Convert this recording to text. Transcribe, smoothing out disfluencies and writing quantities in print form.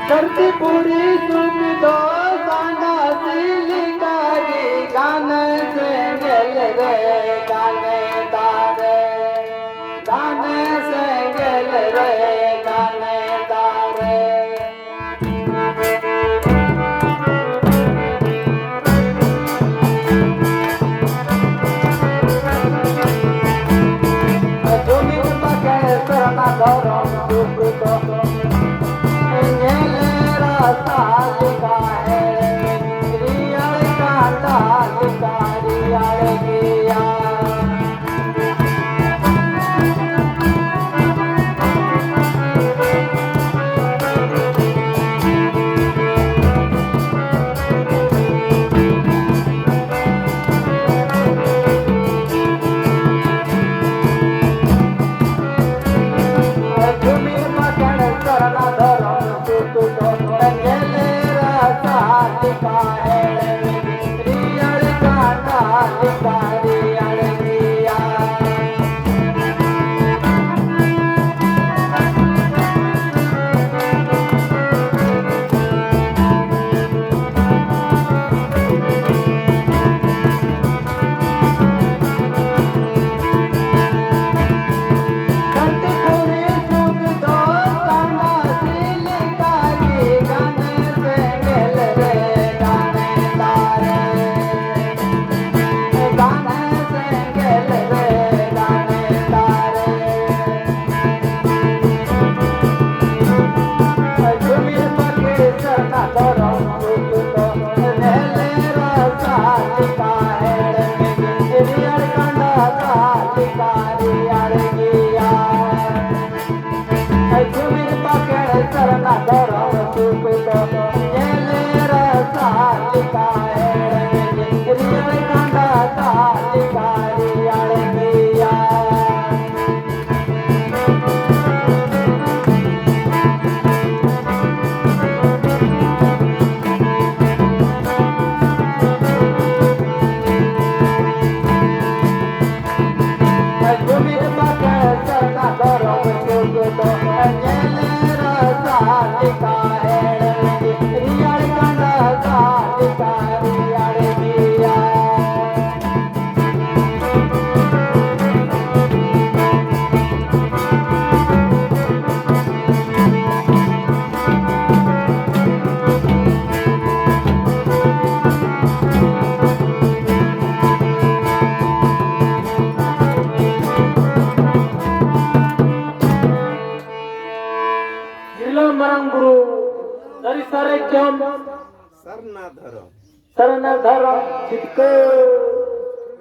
करती पूरी सुख दो सांडा सिलिंगारी गाने से गेल रे गाने तारे गाने से गेल रे गाने तारे जमीन पकड़ सरना धरम सुख दो लिखा है रियल कांटा लिखा रियल किया जमीन पकड़ करना धरम सुख लिखा है रियल कांटा लिखा रियल किया करना धरम सुख दो ये रसा लिखा है रियल कांडा लिखा रियल किया जमीन पकड़ करना धरम सुख दो लिखा है रियल कांडा लिखा रियल किया Marang guru dari sare jam Sarna Dhara sarana dhara chitke